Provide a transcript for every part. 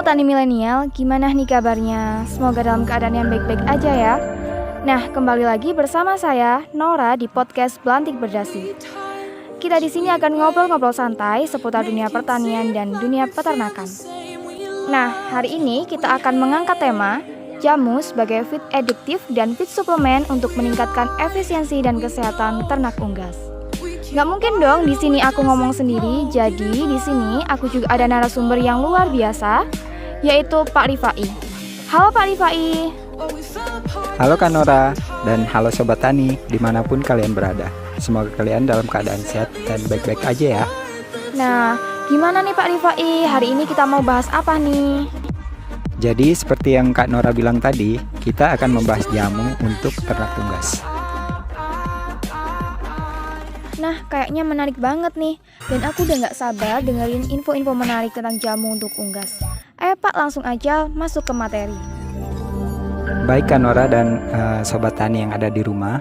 petani milenial, gimana nih kabarnya? Semoga dalam keadaan yang baik-baik aja ya. Nah, kembali lagi bersama saya, Nora, di podcast Belantik Berdasi. Kita di sini akan ngobrol-ngobrol santai seputar dunia pertanian dan dunia peternakan. Nah, hari ini kita akan mengangkat tema jamu sebagai feed additif dan feed suplemen untuk meningkatkan efisiensi dan kesehatan ternak unggas. Gak mungkin dong di sini aku ngomong sendiri, jadi di sini aku juga ada narasumber yang luar biasa, yaitu Pak Rifai. Halo Pak Rifai. Halo Kak Nora, dan halo Sobat Tani dimanapun kalian berada. Semoga kalian dalam keadaan sehat dan baik-baik aja ya. Nah, gimana nih Pak Rifai? Hari ini kita mau bahas apa nih? Jadi seperti yang Kak Nora bilang tadi, kita akan membahas jamu untuk ternak unggas. Nah, kayaknya menarik banget nih. Dan aku udah gak sabar dengerin info-info menarik tentang jamu untuk unggas. Ayo Pak, langsung aja masuk ke materi. Baik Kak Nora dan Sobat Tani yang ada di rumah,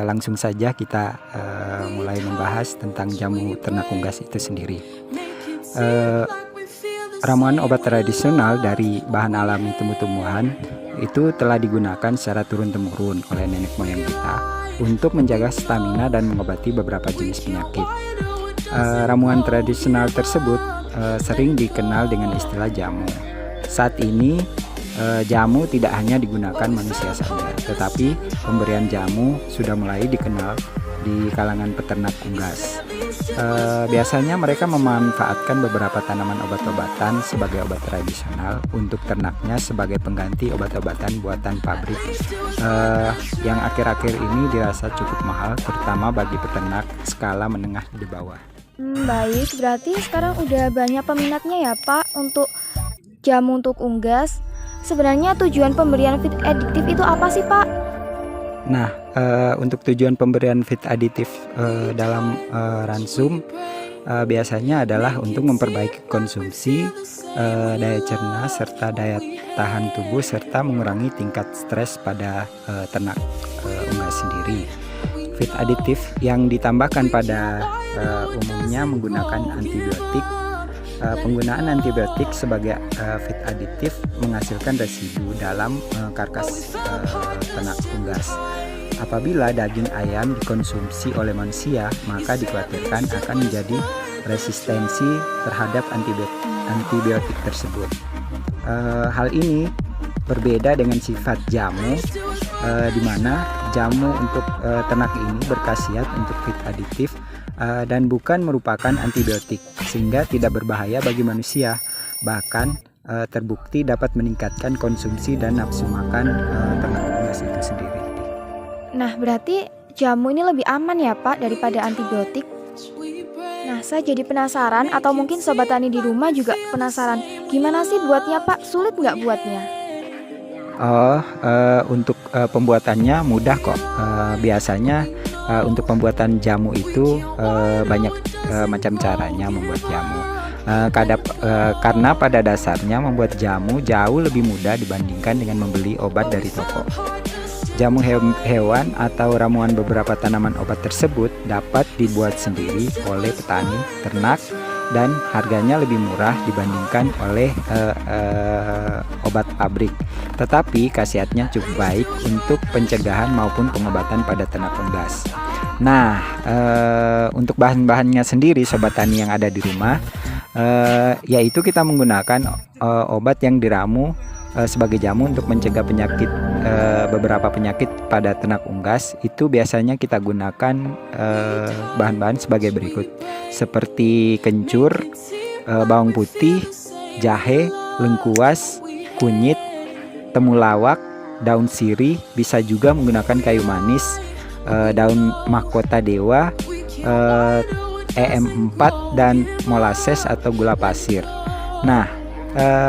langsung saja kita mulai membahas tentang jamu ternak unggas itu sendiri. Ramuan obat tradisional dari bahan alami tumbuh-tumbuhan itu telah digunakan secara turun-temurun oleh nenek moyang kita untuk menjaga stamina dan mengobati beberapa jenis penyakit. Ramuan tradisional tersebut sering dikenal dengan istilah jamu. Saat ini jamu tidak hanya digunakan manusia saja, tetapi pemberian jamu sudah mulai dikenal di kalangan peternak unggas. Biasanya mereka memanfaatkan beberapa tanaman obat-obatan sebagai obat tradisional untuk ternaknya sebagai pengganti obat-obatan buatan pabrik yang akhir-akhir ini dirasa cukup mahal, terutama bagi peternak skala menengah di bawah. Baik, berarti sekarang udah banyak peminatnya ya Pak untuk jamu untuk unggas. Sebenarnya tujuan pemberian feed additif itu apa sih Pak? Nah, untuk tujuan pemberian feed additif dalam ransum biasanya adalah untuk memperbaiki konsumsi, daya cerna, serta daya tahan tubuh, serta mengurangi tingkat stres pada ternak unggas sendiri. Feed additif yang ditambahkan pada umumnya menggunakan antibiotik. Penggunaan antibiotik sebagai feed additif menghasilkan residu dalam karkas ternak unggas. Apabila daging ayam dikonsumsi oleh manusia, maka dikhawatirkan akan menjadi resistensi terhadap antibiotik tersebut. Hal ini berbeda dengan sifat jamu, di mana jamu untuk ternak ini berkhasiat untuk feed additif dan bukan merupakan antibiotik, sehingga tidak berbahaya bagi manusia. Bahkan terbukti dapat meningkatkan konsumsi dan nafsu makan ternak unggas itu sendiri. Nah, berarti jamu ini lebih aman ya Pak daripada antibiotik? Nah, saya jadi penasaran, atau mungkin Sobat Tani di rumah juga penasaran, gimana sih buatnya Pak? Sulit nggak buatnya? Untuk pembuatannya mudah kok. Biasanya untuk pembuatan jamu itu banyak macam caranya membuat jamu. Karena pada dasarnya membuat jamu jauh lebih mudah dibandingkan dengan membeli obat dari toko. Jamu hewan atau ramuan beberapa tanaman obat tersebut dapat dibuat sendiri oleh petani ternak dan harganya lebih murah dibandingkan oleh obat pabrik. Tetapi khasiatnya cukup baik untuk pencegahan maupun pengobatan pada ternak unggas. Nah, untuk bahan-bahannya sendiri Sobat Tani yang ada di rumah, yaitu kita menggunakan obat yang diramu sebagai jamu untuk mencegah penyakit, beberapa penyakit pada ternak unggas. Itu biasanya kita gunakan bahan-bahan sebagai berikut, seperti kencur, bawang putih, jahe, lengkuas, kunyit, temulawak, daun sirih, bisa juga menggunakan kayu manis, daun mahkota dewa, EM4, dan molasses atau gula pasir. Nah,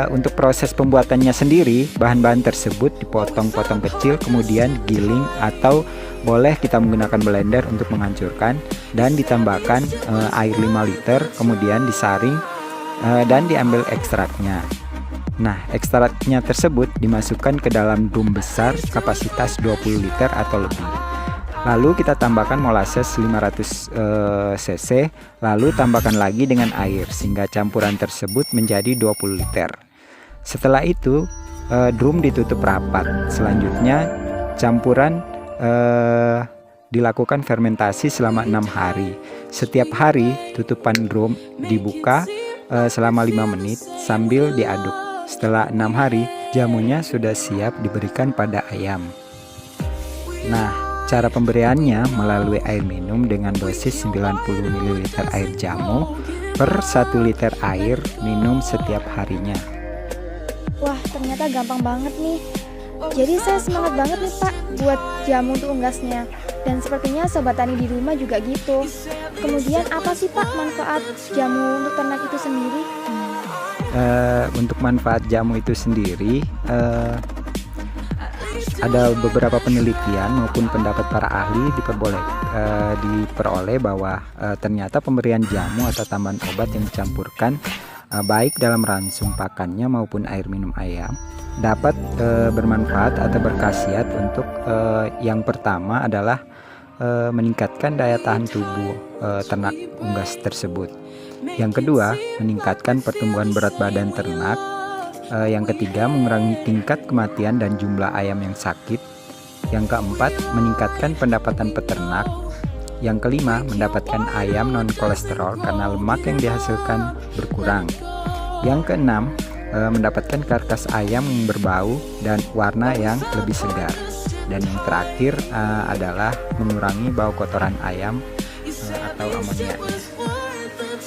untuk proses pembuatannya sendiri, bahan-bahan tersebut dipotong-potong kecil, kemudian digiling atau boleh kita menggunakan blender untuk menghancurkan, dan ditambahkan air 5 liter, kemudian disaring dan diambil ekstraknya. Nah, ekstraknya tersebut dimasukkan ke dalam drum besar kapasitas 20 liter atau lebih. Lalu kita tambahkan molasses 500 cc, lalu tambahkan lagi dengan air sehingga campuran tersebut menjadi 20 liter. Setelah itu drum ditutup rapat. Selanjutnya campuran dilakukan fermentasi selama 6 hari. Setiap hari tutupan drum dibuka selama 5 menit sambil diaduk. Setelah 6 hari jamunya sudah siap diberikan pada ayam. Nah, cara pemberiannya melalui air minum dengan dosis 90 ml air jamu per 1 liter air minum setiap harinya. Wah, ternyata gampang banget nih. Jadi saya semangat banget nih Pak buat jamu untuk unggasnya. Dan sepertinya sobat tani di rumah juga gitu. Kemudian apa sih Pak manfaat jamu untuk ternak itu sendiri? Untuk manfaat jamu itu sendiri, ada beberapa penelitian maupun pendapat para ahli diperoleh bahwa ternyata pemberian jamu atau tambahan obat yang dicampurkan baik dalam ransum pakannya maupun air minum ayam dapat bermanfaat atau berkhasiat untuk yang pertama adalah meningkatkan daya tahan tubuh ternak unggas tersebut. Yang kedua, meningkatkan pertumbuhan berat badan ternak. Yang ketiga, mengurangi tingkat kematian dan jumlah ayam yang sakit. Yang keempat, meningkatkan pendapatan peternak. Yang kelima, mendapatkan ayam non kolesterol karena lemak yang dihasilkan berkurang. Yang keenam, mendapatkan karkas ayam yang berbau dan warna yang lebih segar. Dan yang terakhir adalah mengurangi bau kotoran ayam atau amoniaknya.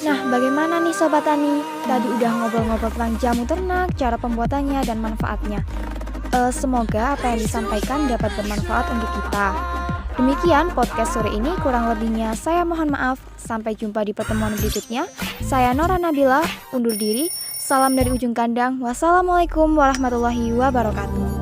Nah, bagaimana nih Sobat Tani? Tadi udah ngobrol-ngobrol tentang jamu ternak, cara pembuatannya, dan manfaatnya. Semoga apa yang disampaikan dapat bermanfaat untuk kita. Demikian podcast sore ini, kurang lebihnya saya mohon maaf. Sampai jumpa di pertemuan berikutnya. Saya Nora Nabila, undur diri. Salam dari ujung kandang. Wassalamualaikum warahmatullahi wabarakatuh.